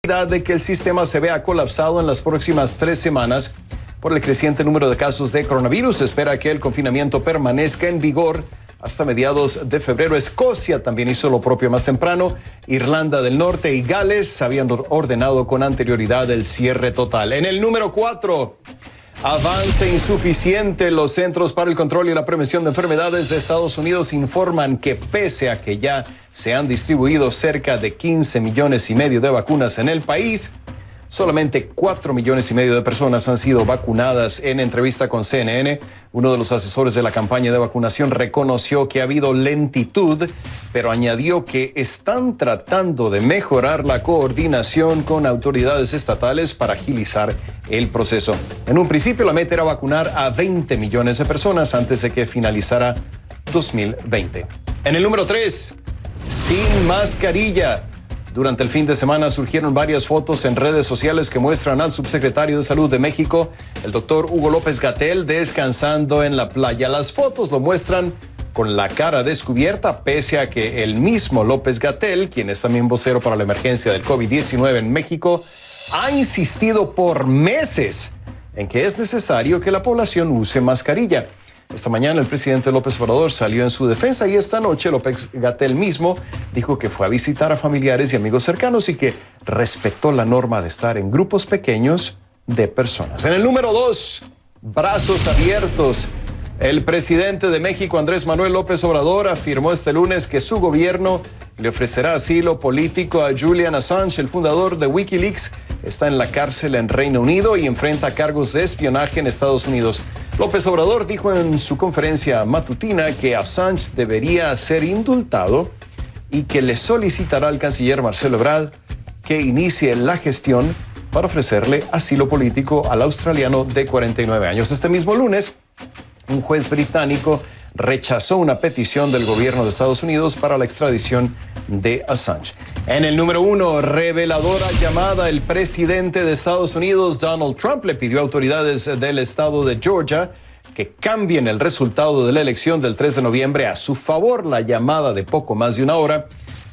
de que el sistema se vea colapsado en las próximas 3 semanas por el creciente número de casos de coronavirus. Se espera que el confinamiento permanezca en vigor hasta mediados de febrero. Escocia también hizo lo propio más temprano. Irlanda del Norte y Gales habían ordenado con anterioridad el cierre total. En el número 4, avance insuficiente. Los Centros para el Control y la Prevención de Enfermedades de Estados Unidos informan que pese a que ya se han distribuido cerca de 15 millones y medio de vacunas en el país, solamente 4 millones y medio de personas han sido vacunadas. En entrevista con CNN, uno de los asesores de la campaña de vacunación reconoció que ha habido lentitud, pero añadió que están tratando de mejorar la coordinación con autoridades estatales para agilizar el proceso. En un principio, la meta era vacunar a 20 millones de personas antes de que finalizara 2020. En el número 3, sin mascarilla. Durante el fin de semana surgieron varias fotos en redes sociales que muestran al subsecretario de Salud de México, el doctor Hugo López-Gatell, descansando en la playa. Las fotos lo muestran con la cara descubierta, pese a que el mismo López-Gatell, quien es también vocero para la emergencia del COVID-19 en México, ha insistido por meses en que es necesario que la población use mascarilla. Esta mañana el presidente López Obrador salió en su defensa y esta noche López-Gatell mismo dijo que fue a visitar a familiares y amigos cercanos y que respetó la norma de estar en grupos pequeños de personas. En el número 2, brazos abiertos. El presidente de México, Andrés Manuel López Obrador, afirmó este lunes que su gobierno le ofrecerá asilo político a Julian Assange, el fundador de Wikileaks. Está en la cárcel en Reino Unido y enfrenta cargos de espionaje en Estados Unidos. López Obrador dijo en su conferencia matutina que Assange debería ser indultado y que le solicitará al canciller Marcelo Ebrard que inicie la gestión para ofrecerle asilo político al australiano de 49 años. Este mismo lunes, un juez británico rechazó una petición del gobierno de Estados Unidos para la extradición de Assange. En el número 1, reveladora llamada. El presidente de Estados Unidos, Donald Trump, le pidió a autoridades del estado de Georgia que cambien el resultado de la elección del 3 de noviembre a su favor. La llamada, de poco más de una hora,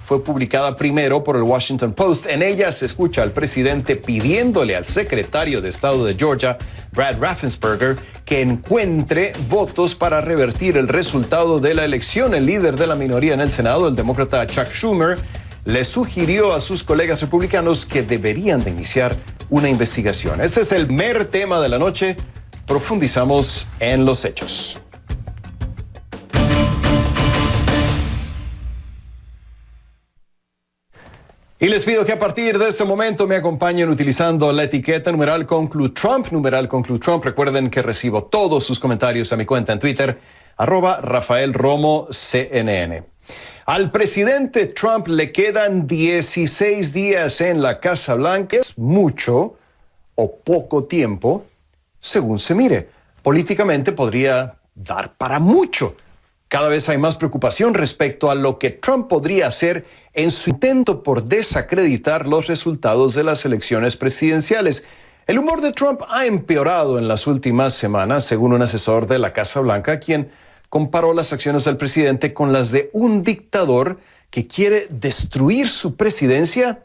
fue publicada primero por el Washington Post. En ella se escucha al presidente pidiéndole al secretario de Estado de Georgia, Brad Raffensperger, que encuentre votos para revertir el resultado de la elección. El líder de la minoría en el Senado, el demócrata Chuck Schumer, le sugirió a sus colegas republicanos que deberían de iniciar una investigación. Este es el primer tema de la noche. Profundizamos en los hechos. Y les pido que a partir de este momento me acompañen utilizando la etiqueta numeral conclu Trump. Recuerden que recibo todos sus comentarios a mi cuenta en Twitter, @RafaelRomoCNN. Al presidente Trump le quedan 16 días en la Casa Blanca. ¿Es mucho o poco tiempo? Según se mire. Políticamente podría dar para mucho. Cada vez hay más preocupación respecto a lo que Trump podría hacer en su intento por desacreditar los resultados de las elecciones presidenciales. El humor de Trump ha empeorado en las últimas semanas, según un asesor de la Casa Blanca, quien comparó las acciones del presidente con las de un dictador que quiere destruir su presidencia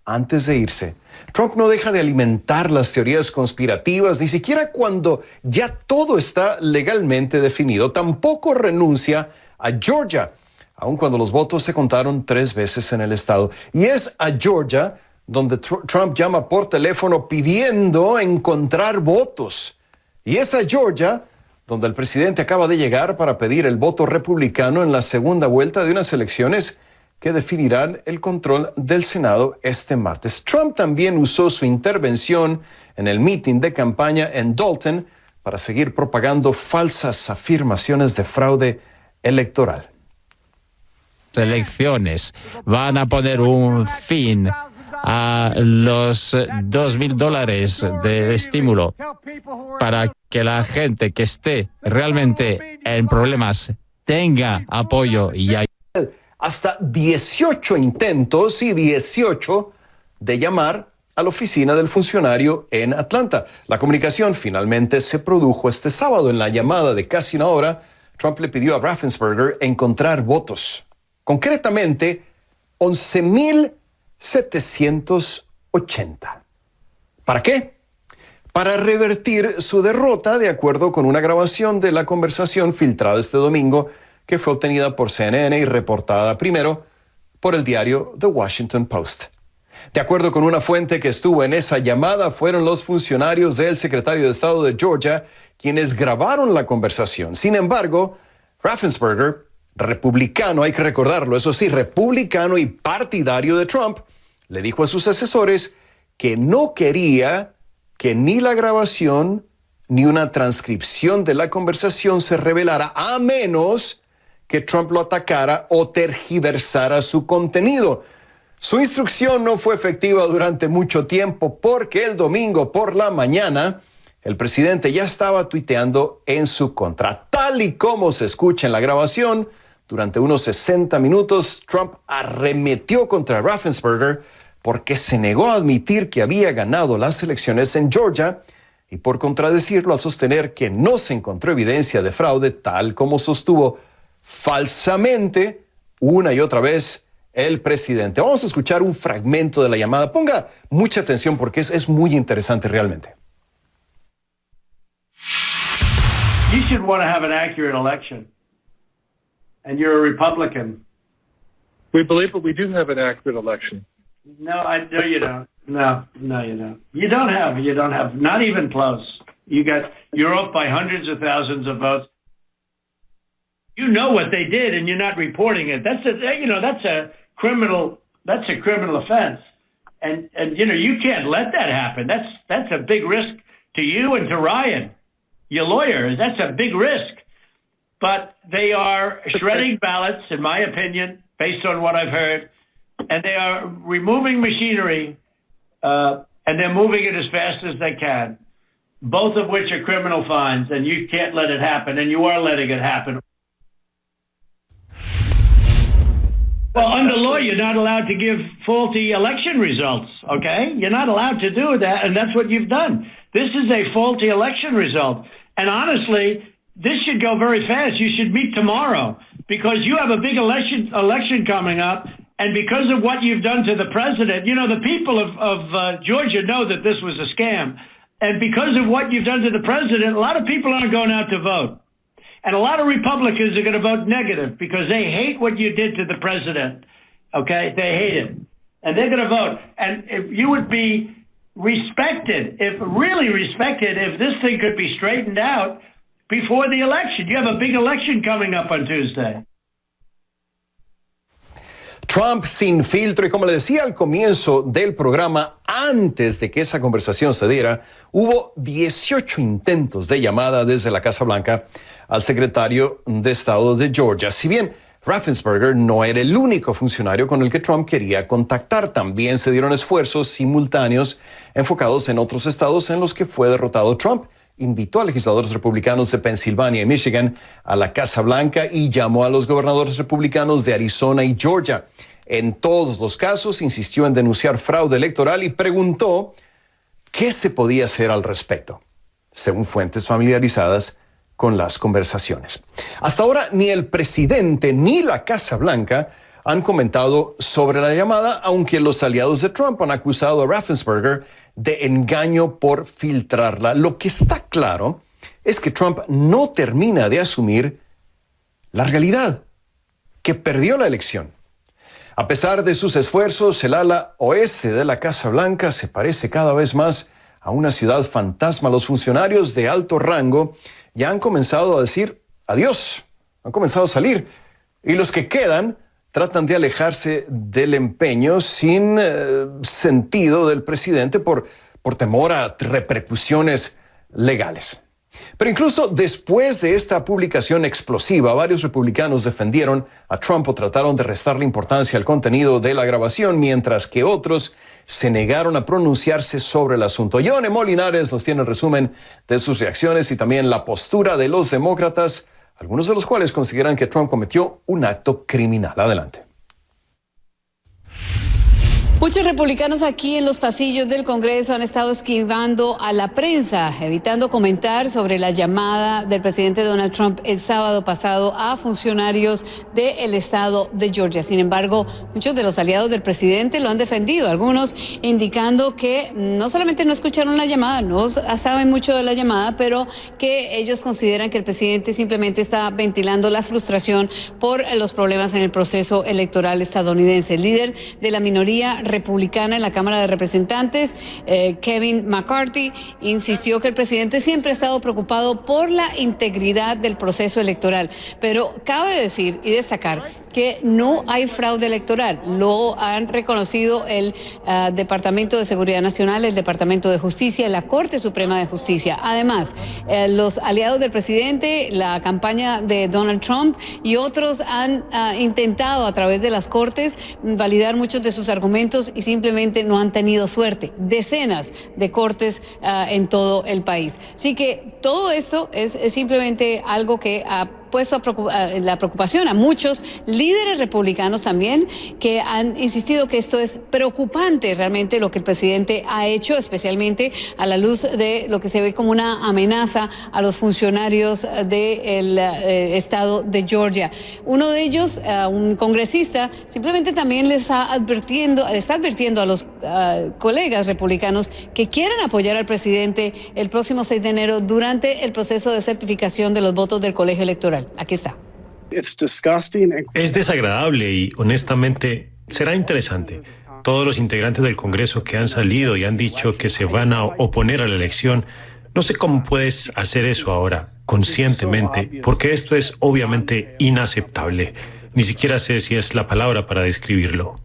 antes de irse. Trump no deja de alimentar las teorías conspirativas, ni siquiera cuando ya todo está legalmente definido. Tampoco renuncia a Georgia, aun cuando los votos se contaron 3 veces en el estado. Y es a Georgia donde Trump llama por teléfono pidiendo encontrar votos. Y es a Georgia donde el presidente acaba de llegar para pedir el voto republicano en la segunda vuelta de unas elecciones que definirán el control del Senado este martes. Trump también usó su intervención en el mitin de campaña en Dalton para seguir propagando falsas afirmaciones de fraude electoral. Elecciones van a poner un fin a los $2,000 de estímulo para que la gente que esté realmente en problemas tenga apoyo y ayuda. Hasta 18 intentos y 18 de llamar a la oficina del funcionario en Atlanta. La comunicación finalmente se produjo este sábado. En la llamada de casi una hora, Trump le pidió a Raffensperger encontrar votos. Concretamente, 11,700 80. ¿Para qué? Para revertir su derrota, de acuerdo con una grabación de la conversación filtrada este domingo que fue obtenida por CNN y reportada primero por el diario The Washington Post. De acuerdo con una fuente que estuvo en esa llamada, fueron los funcionarios del secretario de Estado de Georgia quienes grabaron la conversación. Sin embargo, Raffensperger, republicano, hay que recordarlo, eso sí, republicano y partidario de Trump, le dijo a sus asesores que no quería que ni la grabación ni una transcripción de la conversación se revelara, a menos que Trump lo atacara o tergiversara su contenido. Su instrucción no fue efectiva durante mucho tiempo porque el domingo por la mañana el presidente ya estaba tuiteando en su contra. Tal y como se escucha en la grabación, durante unos 60 minutos Trump arremetió contra Raffensperger porque se negó a admitir que había ganado las elecciones en Georgia y por contradecirlo al sostener que no se encontró evidencia de fraude, tal como sostuvo falsamente una y otra vez el presidente. Vamos a escuchar un fragmento de la llamada. Ponga mucha atención porque es muy interesante realmente. You should want to have an accurate election. And you're a Republican. We believe that we do have an accurate election. No, you don't. No, you don't. You don't have, not even close. You're off by hundreds of thousands of votes. You know what they did and you're not reporting it. That's a criminal offense. And you can't let that happen. That's a big risk to you and to Ryan, your lawyer. That's a big risk. But they are shredding ballots, in my opinion, based on what I've heard, and they are removing machinery, and they're moving it as fast as they can, both of which are criminal fines, and you can't let it happen, and you are letting it happen. Well, under law, you're not allowed to give faulty election results, okay? You're not allowed to do that, and that's what you've done. This is a faulty election result. And honestly, this should go very fast. You should meet tomorrow because you have a big election coming up. And because of what you've done to the president, the people of Georgia know that this was a scam. And because of what you've done to the president, a lot of people aren't going out to vote. And a lot of Republicans are going to vote negative because they hate what you did to the president. Okay? They hate it. And they're going to vote. And if you would be respected, if this thing could be straightened out before the election. You have a big election coming up on Tuesday. Trump sin filtro, y como le decía al comienzo del programa, antes de que esa conversación se diera, hubo 18 intentos de llamada desde la Casa Blanca al secretario de Estado de Georgia. Si bien Raffensperger no era el único funcionario con el que Trump quería contactar, también se dieron esfuerzos simultáneos enfocados en otros estados en los que fue derrotado Trump. Invitó a legisladores republicanos de Pensilvania y Michigan a la Casa Blanca y llamó a los gobernadores republicanos de Arizona y Georgia. En todos los casos insistió en denunciar fraude electoral y preguntó qué se podía hacer al respecto, según fuentes familiarizadas con las conversaciones. Hasta ahora ni el presidente ni la Casa Blanca han comentado sobre la llamada, aunque los aliados de Trump han acusado a Raffensperger de engaño por filtrarla. Lo que está claro es que Trump no termina de asumir la realidad, que perdió la elección. A pesar de sus esfuerzos, el ala oeste de la Casa Blanca se parece cada vez más a una ciudad fantasma. Los funcionarios de alto rango ya han comenzado a decir adiós, han comenzado a salir, y los que quedan tratan de alejarse del empeño sin sentido del presidente por temor a repercusiones legales. Pero incluso después de esta publicación explosiva, varios republicanos defendieron a Trump o trataron de restarle importancia al contenido de la grabación, mientras que otros se negaron a pronunciarse sobre el asunto. Yone Molinares nos tiene el resumen de sus reacciones y también la postura de los demócratas, algunos de los cuales consideran que Trump cometió un acto criminal. Adelante. Muchos republicanos aquí en los pasillos del Congreso han estado esquivando a la prensa, evitando comentar sobre la llamada del presidente Donald Trump el sábado pasado a funcionarios del estado de Georgia. Sin embargo, muchos de los aliados del presidente lo han defendido, algunos indicando que no solamente no escucharon la llamada, no saben mucho de la llamada, pero que ellos consideran que el presidente simplemente está ventilando la frustración por los problemas en el proceso electoral estadounidense. El líder de la minoría republicana en la Cámara de Representantes, Kevin McCarthy, insistió que el presidente siempre ha estado preocupado por la integridad del proceso electoral. Pero cabe decir y destacar que no hay fraude electoral. Lo han reconocido el Departamento de Seguridad Nacional, el Departamento de Justicia y la Corte Suprema de Justicia. Además, los aliados del presidente, la campaña de Donald Trump y otros han intentado a través de las cortes validar muchos de sus argumentos y simplemente no han tenido suerte. Decenas de cortes en todo el país. Así que todo esto es simplemente algo que ha puesto la preocupación a muchos líderes republicanos también, que han insistido que esto es preocupante realmente lo que el presidente ha hecho, especialmente a la luz de lo que se ve como una amenaza a los funcionarios del estado de Georgia. Uno de ellos, un congresista, simplemente también está advirtiendo a los colegas republicanos que quieran apoyar al presidente el próximo 6 de enero durante el proceso de certificación de los votos del colegio electoral. Aquí está. Es desagradable y, honestamente, será interesante. Todos los integrantes del Congreso que han salido y han dicho que se van a oponer a la elección, no sé cómo puedes hacer eso ahora, conscientemente, porque esto es obviamente inaceptable. Ni siquiera sé si es la palabra para describirlo.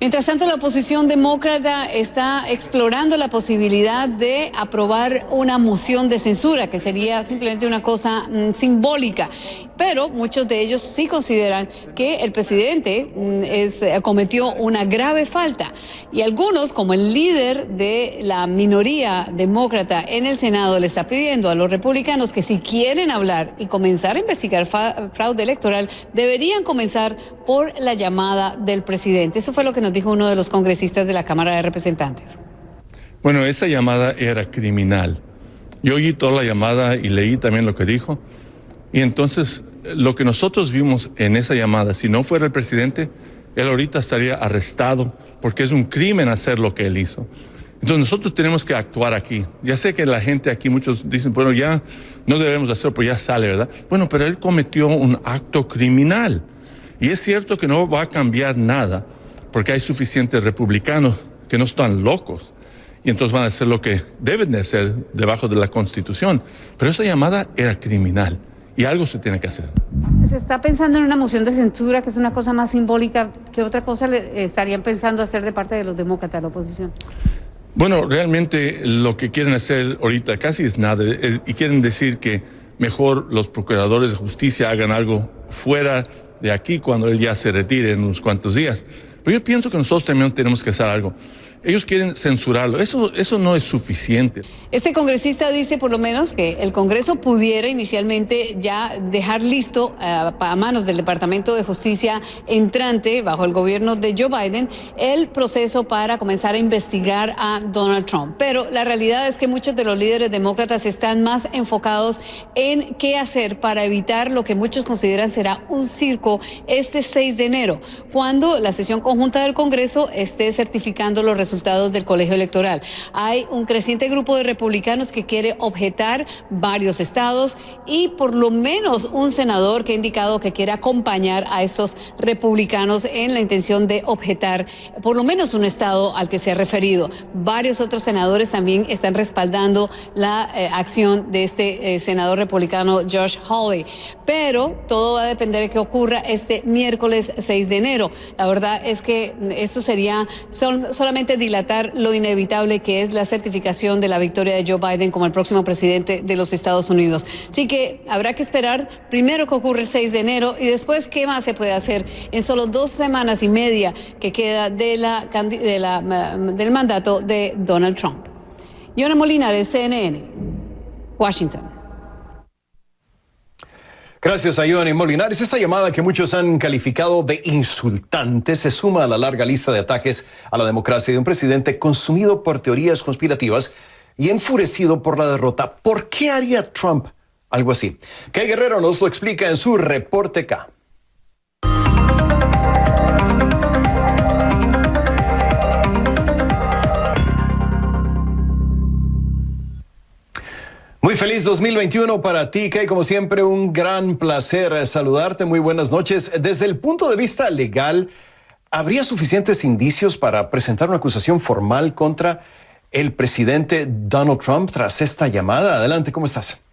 Mientras tanto, la oposición demócrata está explorando la posibilidad de aprobar una moción de censura, que sería simplemente una cosa simbólica. Pero muchos de ellos sí consideran que el presidente cometió una grave falta. Y algunos, como el líder de la minoría demócrata en el Senado, le está pidiendo a los republicanos que si quieren hablar y comenzar a investigar fraude electoral, deberían comenzar por la llamada del presidente. Eso fue lo que nos dijo uno de los congresistas de la Cámara de Representantes. Bueno, esa llamada era criminal. Yo oí toda la llamada y leí también lo que dijo. Y entonces, lo que nosotros vimos en esa llamada, si no fuera el presidente, él ahorita estaría arrestado porque es un crimen hacer lo que él hizo. Entonces, nosotros tenemos que actuar aquí. Ya sé que la gente aquí, muchos dicen, bueno, ya no debemos hacerlo, pues ya sale, ¿verdad? Bueno, pero él cometió un acto criminal. Y es cierto que no va a cambiar nada, porque hay suficientes republicanos que no están locos y entonces van a hacer lo que deben de hacer debajo de la Constitución. Pero esa llamada era criminal y algo se tiene que hacer. Se está pensando en una moción de censura, que es una cosa más simbólica. ¿Qué otra cosa le estarían pensando hacer de parte de los demócratas, la oposición? Bueno, realmente lo que quieren hacer ahorita casi es nada, y quieren decir que mejor los procuradores de justicia hagan algo fuera de aquí cuando él ya se retire en unos cuantos días. Pero yo pienso que nosotros también tenemos que hacer algo. Ellos quieren censurarlo. Eso no es suficiente. Este congresista dice por lo menos que el Congreso pudiera inicialmente ya dejar listo a manos del Departamento de Justicia entrante bajo el gobierno de Joe Biden el proceso para comenzar a investigar a Donald Trump. Pero la realidad es que muchos de los líderes demócratas están más enfocados en qué hacer para evitar lo que muchos consideran será un circo este 6 de enero, cuando la sesión conjunta del Congreso esté certificando los resultados del colegio electoral. Hay un creciente grupo de republicanos que quiere objetar varios estados y por lo menos un senador que ha indicado que quiere acompañar a estos republicanos en la intención de objetar por lo menos un estado al que se ha referido. Varios otros senadores también están respaldando la acción de este senador republicano Josh Hawley. Pero todo va a depender de qué ocurra este miércoles 6 de enero. La verdad es que esto sería solamente dilatar lo inevitable que es la certificación de la victoria de Joe Biden como el próximo presidente de los Estados Unidos. Así que habrá que esperar primero qué ocurre el 6 de enero y después qué más se puede hacer en solo 2 semanas y media que queda del mandato de Donald Trump. Yona Molinares, CNN, Washington. Gracias a Ioanni Molinares. Esta llamada que muchos han calificado de insultante se suma a la larga lista de ataques a la democracia de un presidente consumido por teorías conspirativas y enfurecido por la derrota. ¿Por qué haría Trump algo así? Kay Guerrero nos lo explica en su Reporte K. Muy feliz 2021 para ti, Kay. Como siempre, un gran placer saludarte. Muy buenas noches. Desde el punto de vista legal, ¿habría suficientes indicios para presentar una acusación formal contra el presidente Donald Trump tras esta llamada? Adelante, ¿cómo estás?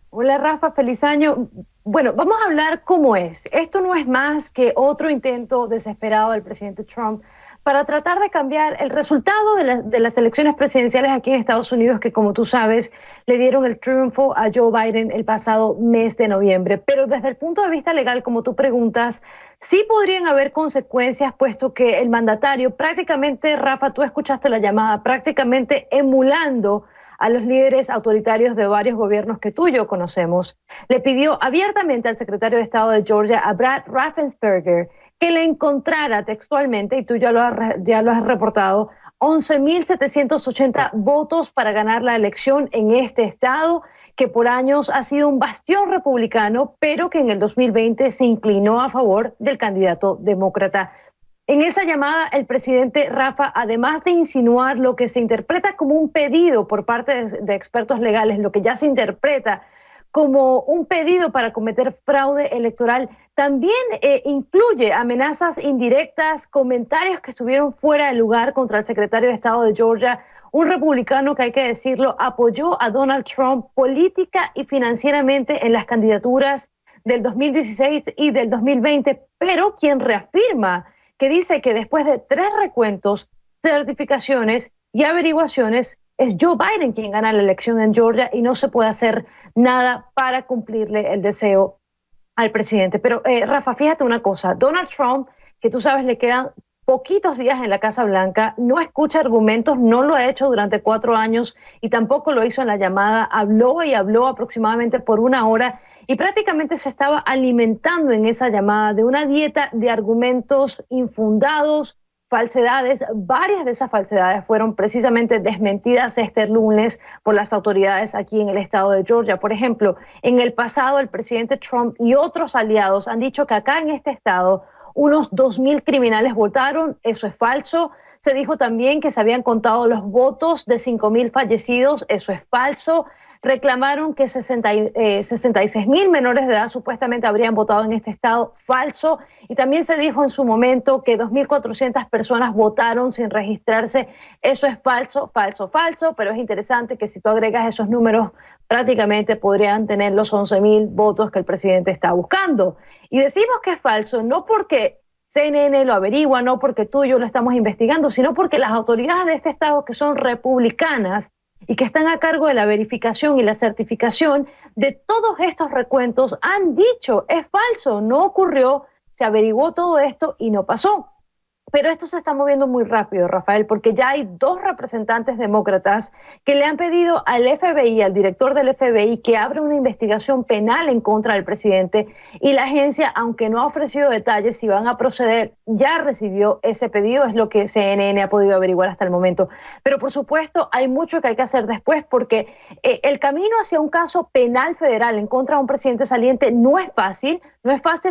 Hola, Rafa, feliz año. Bueno, vamos a hablar cómo es. Esto no es más que otro intento desesperado del presidente Trump para tratar de cambiar el resultado de las elecciones presidenciales aquí en Estados Unidos, que como tú sabes, le dieron el triunfo a Joe Biden el pasado mes de noviembre. Pero desde el punto de vista legal, como tú preguntas, sí podrían haber consecuencias, puesto que el mandatario prácticamente, Rafa, tú escuchaste la llamada, prácticamente emulando a los líderes autoritarios de varios gobiernos que tú y yo conocemos, le pidió abiertamente al secretario de Estado de Georgia, a Brad Raffensperger, que le encontrara textualmente, y tú ya lo has reportado, 11.780 votos para ganar la elección en este estado, que por años ha sido un bastión republicano, pero que en el 2020 se inclinó a favor del candidato demócrata. En esa llamada, el presidente Rafa, además de insinuar lo que se interpreta como un pedido por parte de expertos legales, lo que ya se interpreta como un pedido para cometer fraude electoral, también incluye amenazas indirectas, comentarios que estuvieron fuera de lugar contra el secretario de Estado de Georgia, un republicano que, hay que decirlo, apoyó a Donald Trump política y financieramente en las candidaturas del 2016 y del 2020, pero quien reafirma que dice que después de 3 recuentos, certificaciones y averiguaciones, es Joe Biden quien gana la elección en Georgia y no se puede hacer nada para cumplirle el deseo al presidente. Pero, Rafa, fíjate una cosa, Donald Trump, que tú sabes le quedan poquitos días en la Casa Blanca, no escucha argumentos, no lo ha hecho durante 4 años y tampoco lo hizo en la llamada, habló y habló aproximadamente por 1 hora y prácticamente se estaba alimentando en esa llamada de una dieta de argumentos infundados, falsedades. Varias de esas falsedades fueron precisamente desmentidas este lunes por las autoridades aquí en el estado de Georgia. Por ejemplo, en el pasado el presidente Trump y otros aliados han dicho que acá en este estado unos 2,000 criminales votaron. Eso es falso. Se dijo también que se habían contado los votos de 5,000 fallecidos. Eso es falso. Reclamaron que 66,000 menores de edad supuestamente habrían votado en este estado. Falso. Y también se dijo en su momento que 2,400 personas votaron sin registrarse. Eso es falso, falso, falso. Pero es interesante que si tú agregas esos números, prácticamente podrían tener los 11,000 votos que el presidente está buscando. Y decimos que es falso no porque CNN lo averigua, no porque tú y yo lo estamos investigando, sino porque las autoridades de este estado, que son republicanas y que están a cargo de la verificación y la certificación de todos estos recuentos, han dicho, es falso, no ocurrió, se averiguó todo esto y no pasó. Pero esto se está moviendo muy rápido, Rafael, porque ya hay 2 representantes demócratas que le han pedido al FBI, al director del FBI, que abra una investigación penal en contra del presidente. Y la agencia, aunque no ha ofrecido detalles si van a proceder, ya recibió ese pedido, es lo que CNN ha podido averiguar hasta el momento. Pero por supuesto, hay mucho que hay que hacer después, porque el camino hacia un caso penal federal en contra de un presidente saliente no es fácil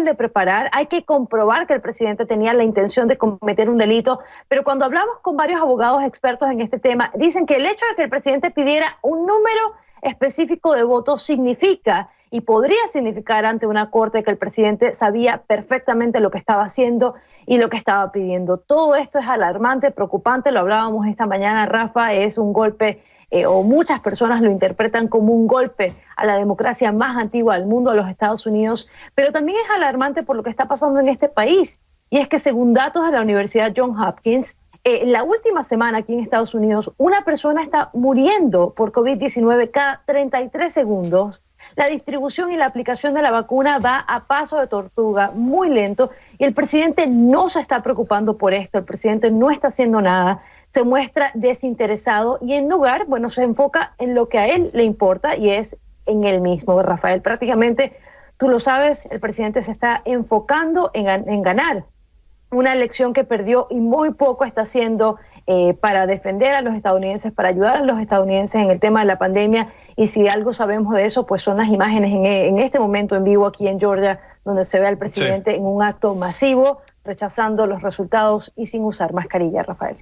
de preparar. Hay que comprobar que el presidente tenía la intención de cometer un delito, pero cuando hablamos con varios abogados expertos en este tema, dicen que el hecho de que el presidente pidiera un número específico de votos significa y podría significar ante una corte que el presidente sabía perfectamente lo que estaba haciendo y lo que estaba pidiendo. Todo esto es alarmante, preocupante, lo hablábamos esta mañana, Rafa, es un golpe o muchas personas lo interpretan como un golpe a la democracia más antigua del mundo, a los Estados Unidos, pero también es alarmante por lo que está pasando en este país. Y es que según datos de la Universidad Johns Hopkins, la última semana aquí en Estados Unidos, una persona está muriendo por COVID-19 cada 33 segundos. La distribución y la aplicación de la vacuna va a paso de tortuga, muy lento, y el presidente no se está preocupando por esto, el presidente no está haciendo nada, se muestra desinteresado y en lugar, se enfoca en lo que a él le importa y es en él mismo, Rafael. Prácticamente Tú lo sabes, el presidente se está enfocando en ganar una elección que perdió y muy poco está haciendo para defender a los estadounidenses, para ayudar a los estadounidenses en el tema de la pandemia. Y si algo sabemos de eso, pues son las imágenes en este momento en vivo aquí en Georgia, donde se ve al presidente en un acto masivo, rechazando los resultados y sin usar mascarilla, Rafael.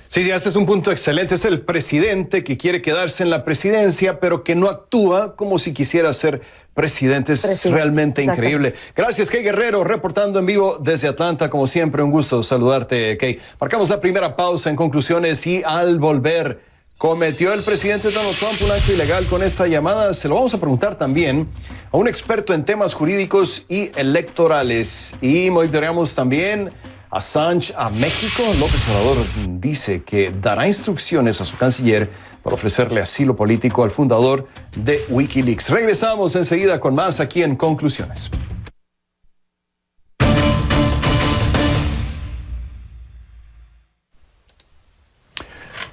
Sí, ese es un punto excelente. Es el presidente que quiere quedarse en la presidencia, pero que no actúa como si quisiera ser presidente. Es realmente increíble. Gracias, Kay Guerrero, reportando en vivo desde Atlanta. Como siempre, un gusto saludarte, Kay. Marcamos la primera pausa en conclusiones y al volver, ¿cometió el presidente Donald Trump un acto ilegal con esta llamada? Se lo vamos a preguntar también a un experto en temas jurídicos y electorales. Y monitoreamos también Assange a México. López Obrador dice que dará instrucciones a su canciller para ofrecerle asilo político al fundador de Wikileaks. Regresamos enseguida con más aquí en Conclusiones.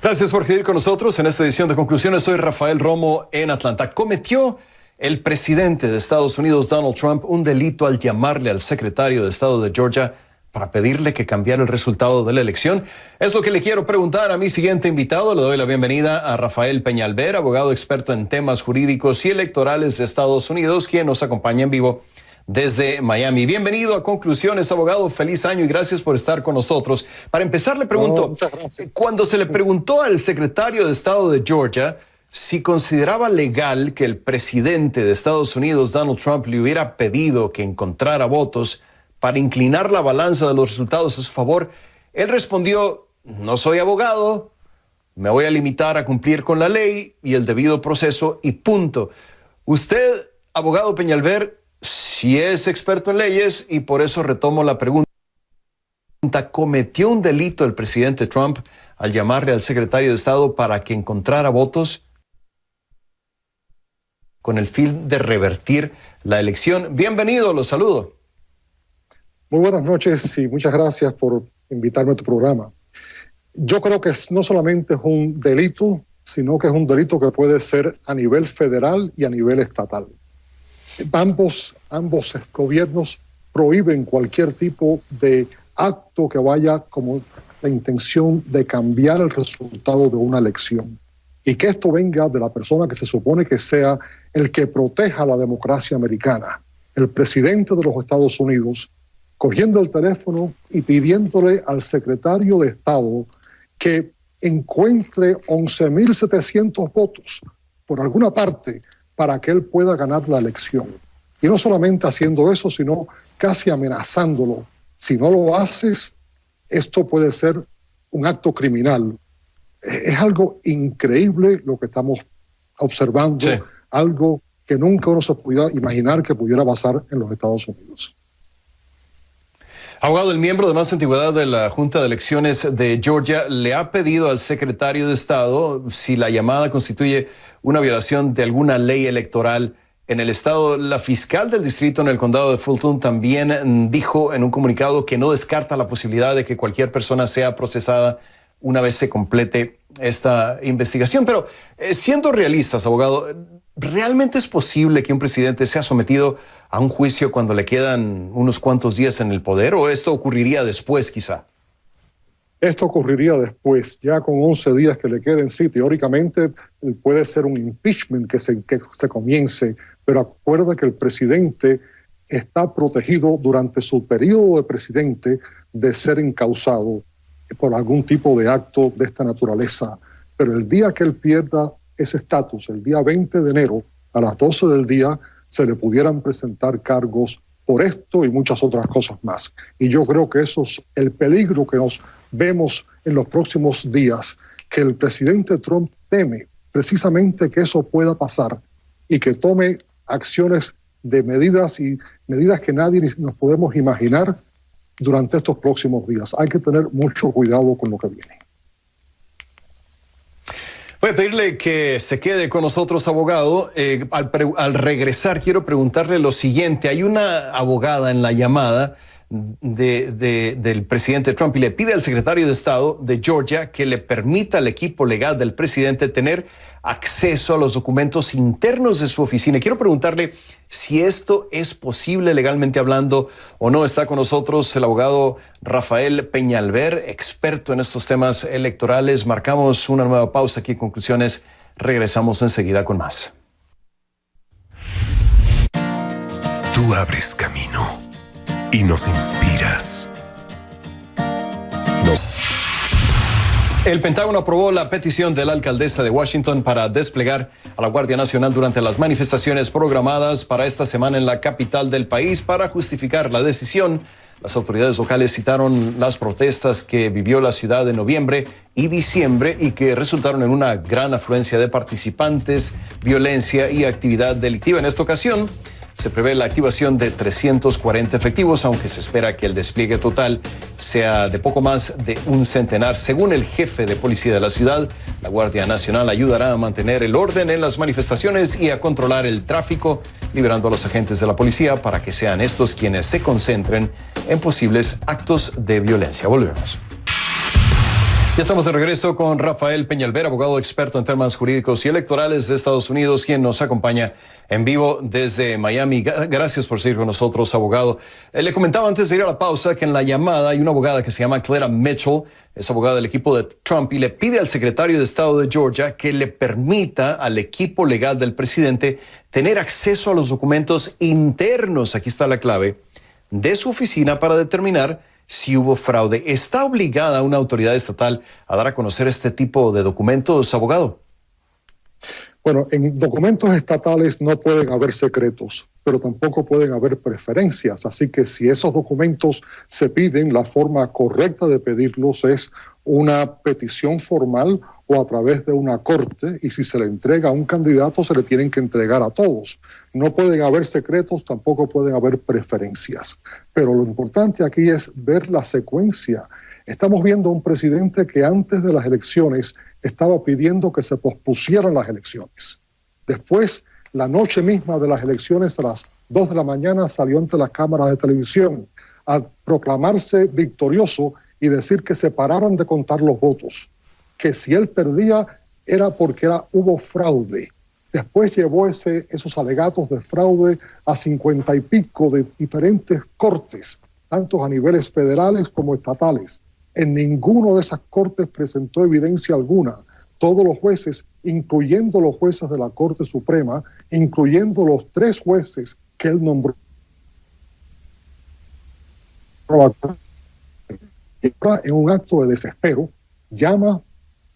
Gracias por seguir con nosotros en esta edición de Conclusiones. Soy Rafael Romo en Atlanta. ¿Cometió el presidente de Estados Unidos, Donald Trump, un delito al llamarle al secretario de Estado de Georgia para pedirle que cambiara el resultado de la elección? Es lo que le quiero preguntar a mi siguiente invitado. Le doy la bienvenida a Rafael Peñalver, abogado experto en temas jurídicos y electorales de Estados Unidos, quien nos acompaña en vivo desde Miami. Bienvenido a Conclusiones, abogado. Feliz año y gracias por estar con nosotros. Para empezar, le pregunto, cuando se le preguntó al secretario de Estado de Georgia si consideraba legal que el presidente de Estados Unidos, Donald Trump, le hubiera pedido que encontrara votos para inclinar la balanza de los resultados a su favor, él respondió: no soy abogado, me voy a limitar a cumplir con la ley y el debido proceso y punto. Usted, abogado Peñalver, sí es experto en leyes y por eso retomo la pregunta. ¿Cometió un delito el presidente Trump al llamarle al secretario de Estado para que encontrara votos con el fin de revertir la elección? Bienvenido, los saludo. Muy buenas noches y muchas gracias por invitarme a tu programa. Yo creo que no solamente es un delito, sino que es un delito que puede ser a nivel federal y a nivel estatal. Ambos gobiernos prohíben cualquier tipo de acto que vaya como la intención de cambiar el resultado de una elección. Y que esto venga de la persona que se supone que sea el que proteja la democracia americana, el presidente de los Estados Unidos, cogiendo el teléfono y pidiéndole al secretario de Estado que encuentre 11.700 votos por alguna parte para que él pueda ganar la elección. Y no solamente haciendo eso, sino casi amenazándolo. Si no lo haces, esto puede ser un acto criminal. Es algo increíble lo que estamos observando, sí. Algo que nunca uno se pudiera imaginar que pudiera pasar en los Estados Unidos. Abogado, el miembro de más antigüedad de la Junta de Elecciones de Georgia le ha pedido al secretario de Estado si la llamada constituye una violación de alguna ley electoral en el estado. La fiscal del distrito en el condado de Fulton también dijo en un comunicado que no descarta la posibilidad de que cualquier persona sea procesada una vez se complete esta investigación. Pero siendo realistas, abogado, ¿realmente es posible que un presidente sea sometido a un juicio cuando le quedan unos cuantos días en el poder, o esto ocurriría después quizá? Esto ocurriría después, ya con 11 días que le queden. Sí, teóricamente puede ser un impeachment que se comience, pero acuerda que el presidente está protegido durante su periodo de presidente de ser encausado por algún tipo de acto de esta naturaleza. Pero el día que él pierda ese estatus, el día 20 de enero, a las 12 del día, se le pudieran presentar cargos por esto y muchas otras cosas más. Y yo creo que eso es el peligro que nos vemos en los próximos días, que el presidente Trump teme precisamente que eso pueda pasar y que tome acciones de medidas que nadie nos podemos imaginar durante estos próximos días. Hay que tener mucho cuidado con lo que viene. Voy a pedirle que se quede con nosotros, abogado. Al regresar quiero preguntarle lo siguiente. Hay una abogada en la llamada del presidente Trump y le pide al secretario de Estado de Georgia que le permita al equipo legal del presidente tener acceso a los documentos internos de su oficina. Quiero preguntarle si esto es posible legalmente hablando o no. Está con nosotros el abogado Rafael Peñalver, experto en estos temas electorales. Marcamos una nueva pausa aquí en Conclusiones. Regresamos enseguida con más. Tú abres camino y nos inspiras. El Pentágono aprobó la petición de la alcaldesa de Washington para desplegar a la Guardia Nacional durante las manifestaciones programadas para esta semana en la capital del país. Para justificar la decisión, las autoridades locales citaron las protestas que vivió la ciudad en noviembre y diciembre y que resultaron en una gran afluencia de participantes, violencia y actividad delictiva. En esta ocasión, se prevé la activación de 340 efectivos, aunque se espera que el despliegue total sea de poco más de un centenar. Según el jefe de policía de la ciudad, la Guardia Nacional ayudará a mantener el orden en las manifestaciones y a controlar el tráfico, liberando a los agentes de la policía para que sean estos quienes se concentren en posibles actos de violencia. Volvemos. Ya estamos de regreso con Rafael Peñalver, abogado experto en temas jurídicos y electorales de Estados Unidos, quien nos acompaña en vivo desde Miami. Gracias por seguir con nosotros, abogado. Le comentaba antes de ir a la pausa que en la llamada hay una abogada que se llama Clara Mitchell, es abogada del equipo de Trump, y le pide al secretario de Estado de Georgia que le permita al equipo legal del presidente tener acceso a los documentos internos, aquí está la clave, de su oficina para determinar si hubo fraude. ¿Está obligada una autoridad estatal a dar a conocer este tipo de documentos, abogado? Bueno, en documentos estatales no pueden haber secretos, pero tampoco pueden haber preferencias. Así que si esos documentos se piden, la forma correcta de pedirlos es una petición formal o a través de una corte, y si se le entrega a un candidato, se le tienen que entregar a todos. No pueden haber secretos, tampoco pueden haber preferencias. Pero lo importante aquí es ver la secuencia. Estamos viendo a un presidente que antes de las elecciones estaba pidiendo que se pospusieran las elecciones. Después, la noche misma de las elecciones, a las 2 de la mañana, salió ante las cámaras de televisión a proclamarse victorioso y decir que se pararan de contar los votos, que si él perdía era porque hubo fraude. Después llevó esos alegatos de fraude a 50 y pico de diferentes cortes, tanto a niveles federales como estatales. En ninguno de esas cortes presentó evidencia alguna. Todos los jueces, incluyendo los jueces de la Corte Suprema, incluyendo los 3 jueces que él nombró, en un acto de desespero, llama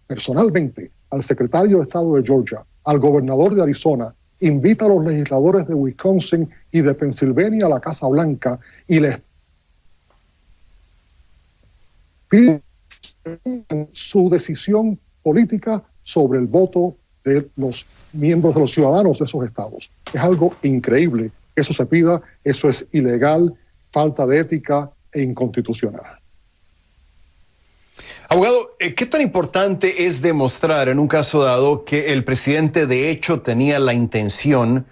personalmente al secretario de Estado de Georgia, al gobernador de Arizona, invita a los legisladores de Wisconsin y de Pensilvania a la Casa Blanca y les pide su decisión política sobre el voto de los miembros de los ciudadanos de esos estados. Es algo increíble que eso se pida, eso es ilegal, falta de ética e inconstitucional. Abogado, ¿qué tan importante es demostrar en un caso dado que el presidente de hecho tenía la intención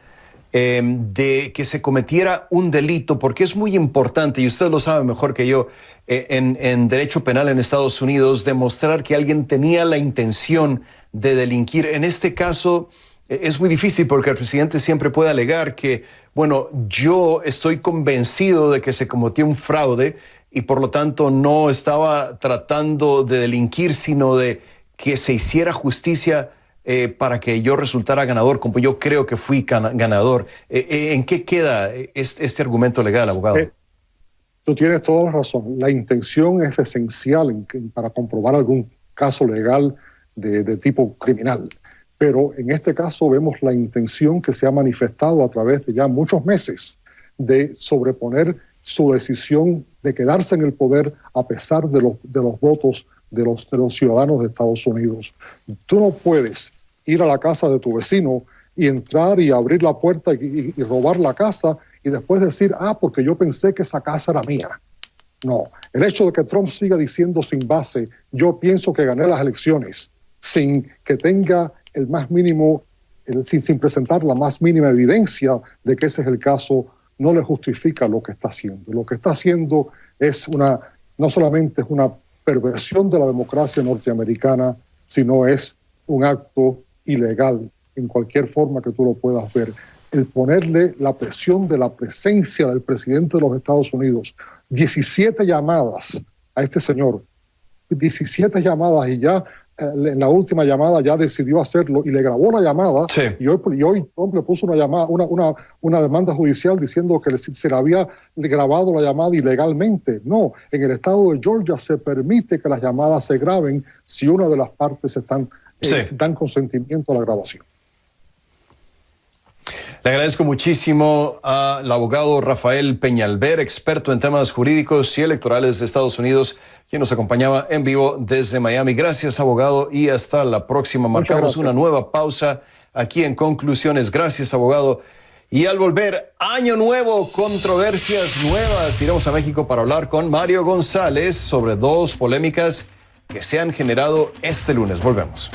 de que se cometiera un delito? Porque es muy importante, y usted lo sabe mejor que yo, en derecho penal en Estados Unidos, demostrar que alguien tenía la intención de delinquir. En este caso es muy difícil porque el presidente siempre puede alegar que, bueno, yo estoy convencido de que se cometió un fraude y por lo tanto no estaba tratando de delinquir, sino de que se hiciera justicia para que yo resultara ganador, como yo creo que fui ganador. ¿En qué queda este argumento legal, abogado? Tú tienes toda la razón. La intención es esencial para comprobar algún caso legal de tipo criminal. Pero en este caso vemos la intención que se ha manifestado a través de ya muchos meses de sobreponer su decisión de quedarse en el poder a pesar de los votos de los ciudadanos de Estados Unidos. Tú no puedes ir a la casa de tu vecino y entrar y abrir la puerta y robar la casa y después decir, porque yo pensé que esa casa era mía. No, el hecho de que Trump siga diciendo sin base, yo pienso que gané las elecciones, sin que tenga el más mínimo, sin presentar la más mínima evidencia de que ese es el caso, no le justifica lo que está haciendo. Lo que está haciendo es no solamente es una perversión de la democracia norteamericana, sino es un acto ilegal en cualquier forma que tú lo puedas ver. El ponerle la presión de la presencia del presidente de los Estados Unidos, 17 llamadas a este señor, 17 llamadas, y ya en la última llamada ya decidió hacerlo y le grabó la llamada. Sí. y hoy Trump le puso una demanda judicial diciendo que se le había grabado la llamada ilegalmente. No, en el estado de Georgia se permite que las llamadas se graben si una de las partes dan consentimiento a la grabación. Le agradezco muchísimo al abogado Rafael Peñalver, experto en temas jurídicos y electorales de Estados Unidos, quien nos acompañaba en vivo desde Miami. Gracias, abogado, y hasta la próxima. Marcamos una nueva pausa aquí en Conclusiones. Gracias, abogado. Y al volver, año nuevo, controversias nuevas. Iremos a México para hablar con Mario González sobre 2 polémicas que se han generado este lunes. Volvemos.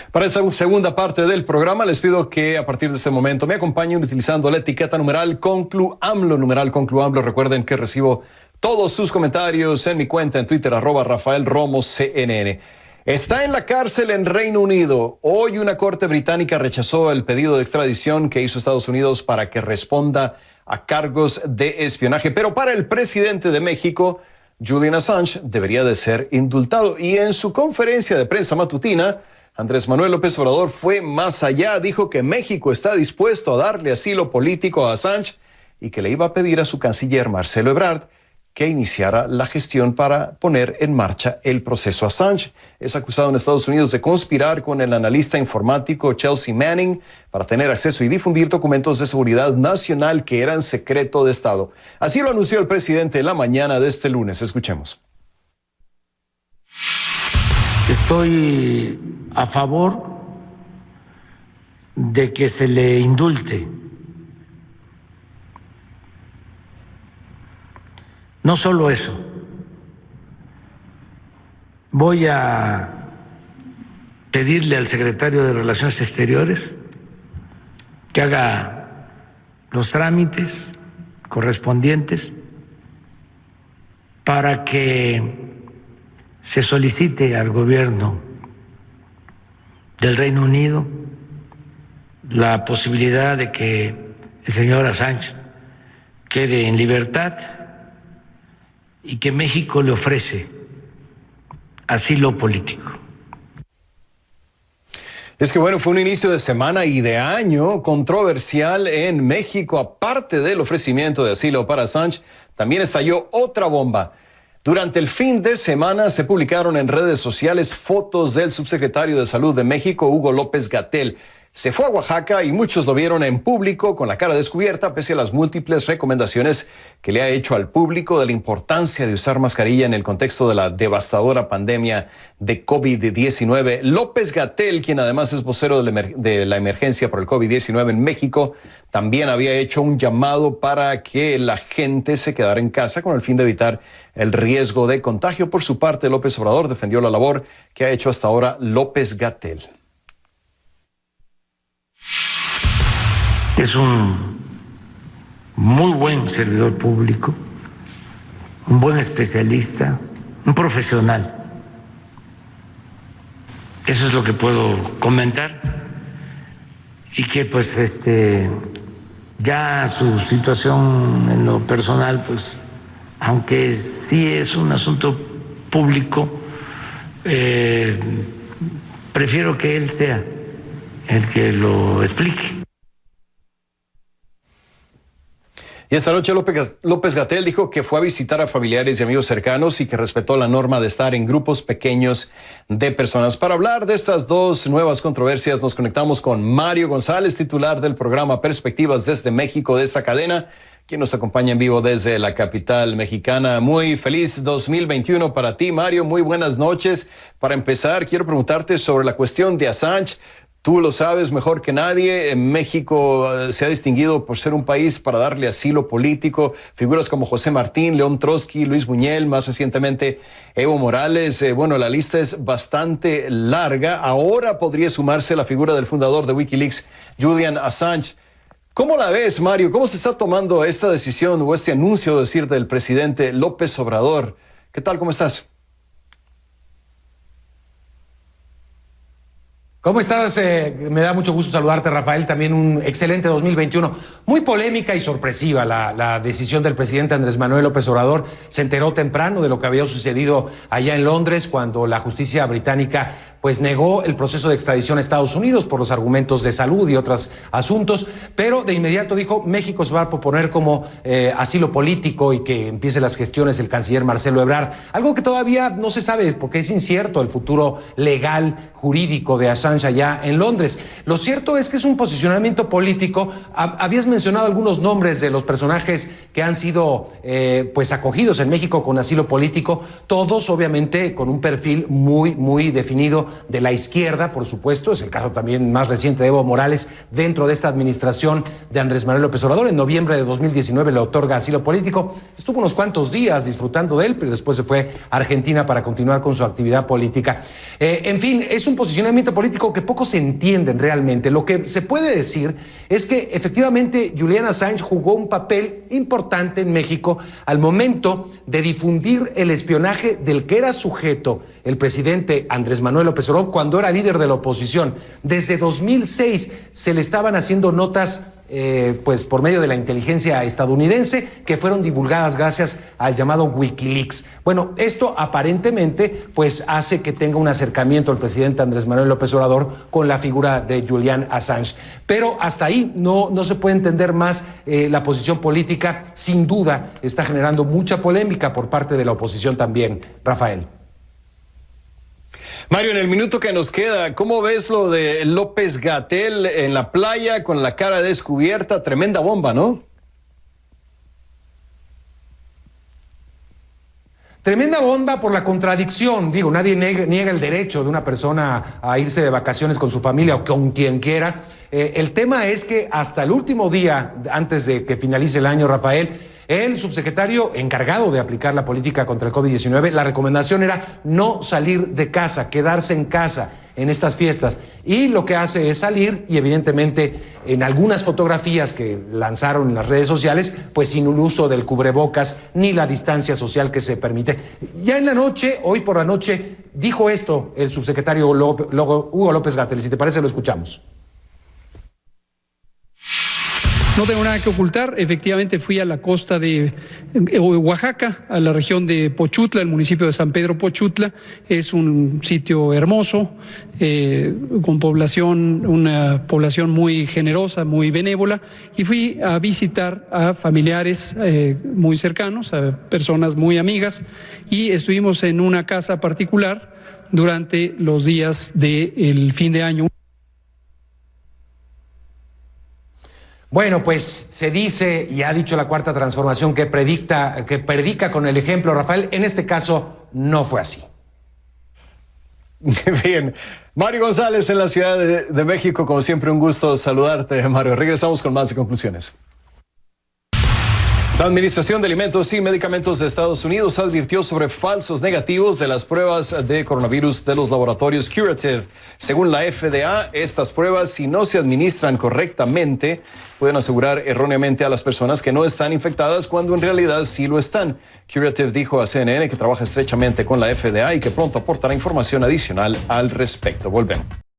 Para esta segunda parte del programa, les pido que a partir de este momento me acompañen utilizando la etiqueta numeral ConcluAMLO, numeral ConcluAMLO. Recuerden que recibo todos sus comentarios en mi cuenta en Twitter, @RafaelRomosCNN. Está en la cárcel en Reino Unido. Hoy una corte británica rechazó el pedido de extradición que hizo Estados Unidos para que responda a cargos de espionaje. Pero para el presidente de México, Julian Assange, debería de ser indultado. Y en su conferencia de prensa matutina, Andrés Manuel López Obrador fue más allá. Dijo que México está dispuesto a darle asilo político a Assange y que le iba a pedir a su canciller Marcelo Ebrard que iniciara la gestión para poner en marcha el proceso. Assange es acusado en Estados Unidos de conspirar con el analista informático Chelsea Manning para tener acceso y difundir documentos de seguridad nacional que eran secreto de Estado. Así lo anunció el presidente en la mañana de este lunes. Escuchemos. Estoy a favor de que se le indulte. No solo eso, voy a pedirle al secretario de Relaciones Exteriores que haga los trámites correspondientes para que se solicite al gobierno del Reino Unido la posibilidad de que el señor Assange quede en libertad y que México le ofrece asilo político. Es que bueno, fue un inicio de semana y de año controversial en México. Aparte del ofrecimiento de asilo para Assange, también estalló otra bomba. Durante el fin de semana se publicaron en redes sociales fotos del subsecretario de Salud de México, Hugo López-Gatell. Se fue a Oaxaca y muchos lo vieron en público con la cara descubierta pese a las múltiples recomendaciones que le ha hecho al público de la importancia de usar mascarilla en el contexto de la devastadora pandemia de COVID-19. López-Gatell, quien además es vocero de la emergencia por el COVID-19 en México, también había hecho un llamado para que la gente se quedara en casa con el fin de evitar el riesgo de contagio. Por su parte, López Obrador defendió la labor que ha hecho hasta ahora López-Gatell. Es un muy buen servidor público, un buen especialista, un profesional. Eso es lo que puedo comentar. Y que pues ya su situación en lo personal, pues aunque sí es un asunto público, prefiero que él sea el que lo explique. Y esta noche López-Gatell dijo que fue a visitar a familiares y amigos cercanos y que respetó la norma de estar en grupos pequeños de personas. Para hablar de estas 2 nuevas controversias, nos conectamos con Mario González, titular del programa Perspectivas desde México de esta cadena, quien nos acompaña en vivo desde la capital mexicana. Muy feliz 2021 para ti, Mario. Muy buenas noches. Para empezar, quiero preguntarte sobre la cuestión de Assange. Tú lo sabes mejor que nadie. México se ha distinguido por ser un país para darle asilo político. Figuras como José Martín, León Trotsky, Luis Buñuel, más recientemente Evo Morales. Bueno, la lista es bastante larga. Ahora podría sumarse la figura del fundador de Wikileaks, Julian Assange. ¿Cómo la ves, Mario? ¿Cómo se está tomando esta decisión o este anuncio, del presidente López Obrador? ¿Qué tal? ¿Cómo estás? ¿Cómo estás? Me da mucho gusto saludarte, Rafael. También un excelente 2021. Muy polémica y sorpresiva la decisión del presidente Andrés Manuel López Obrador. Se enteró temprano de lo que había sucedido allá en Londres cuando la justicia británica pues negó el proceso de extradición a Estados Unidos por los argumentos de salud y otros asuntos, pero de inmediato dijo México se va a proponer como asilo político y que empiece las gestiones el canciller Marcelo Ebrard, algo que todavía no se sabe porque es incierto el futuro legal, jurídico de Assange allá en Londres. Lo cierto es que es un posicionamiento político. Habías mencionado algunos nombres de los personajes que han sido pues acogidos en México con asilo político, todos obviamente con un perfil muy definido de la izquierda, por supuesto. Es el caso también más reciente de Evo Morales dentro de esta administración de Andrés Manuel López Obrador. En noviembre de 2019 le otorga asilo político. Estuvo unos cuantos días disfrutando de él, pero después se fue a Argentina para continuar con su actividad política. En fin, es un posicionamiento político que pocos entienden realmente. Lo que se puede decir es que efectivamente Julian Assange jugó un papel importante en México al momento de difundir el espionaje del que era sujeto el presidente Andrés Manuel López Obrador cuando era líder de la oposición. Desde 2006 se le estaban haciendo notas pues por medio de la inteligencia estadounidense que fueron divulgadas gracias al llamado Wikileaks. Bueno, esto aparentemente pues hace que tenga un acercamiento el presidente Andrés Manuel López Obrador con la figura de Julian Assange. Pero hasta ahí no se puede entender más la posición política. Sin duda está generando mucha polémica por parte de la oposición también, Rafael. Mario, en el minuto que nos queda, ¿cómo ves lo de López-Gatell en la playa con la cara descubierta? Tremenda bomba, ¿no? Tremenda bomba por la contradicción. Digo, nadie niega el derecho de una persona a irse de vacaciones con su familia o con quien quiera. El tema es que hasta el último día, antes de que finalice el año, Rafael, el subsecretario encargado de aplicar la política contra el COVID-19, la recomendación era no salir de casa, quedarse en casa en estas fiestas. Y lo que hace es salir y evidentemente en algunas fotografías que lanzaron en las redes sociales, pues sin un uso del cubrebocas ni la distancia social que se permite. Ya en la noche, hoy por la noche, dijo esto el subsecretario Hugo López-Gatell. Si te parece, lo escuchamos. No tengo nada que ocultar, efectivamente fui a la costa de Oaxaca, a la región de Pochutla, el municipio de San Pedro Pochutla. Es un sitio hermoso, con una población muy generosa, muy benévola, y fui a visitar a familiares muy cercanos, a personas muy amigas, y estuvimos en una casa particular durante los días del fin de año. Bueno, pues se dice y ha dicho la Cuarta Transformación que predica con el ejemplo, Rafael. En este caso no fue así. Bien. Mario González en la Ciudad de México, como siempre un gusto saludarte, Mario. Regresamos con más conclusiones. La Administración de Alimentos y Medicamentos de Estados Unidos advirtió sobre falsos negativos de las pruebas de coronavirus de los laboratorios Curative. Según la FDA, estas pruebas, si no se administran correctamente, pueden asegurar erróneamente a las personas que no están infectadas cuando en realidad sí lo están. Curative dijo a CNN que trabaja estrechamente con la FDA y que pronto aportará información adicional al respecto. Volvemos.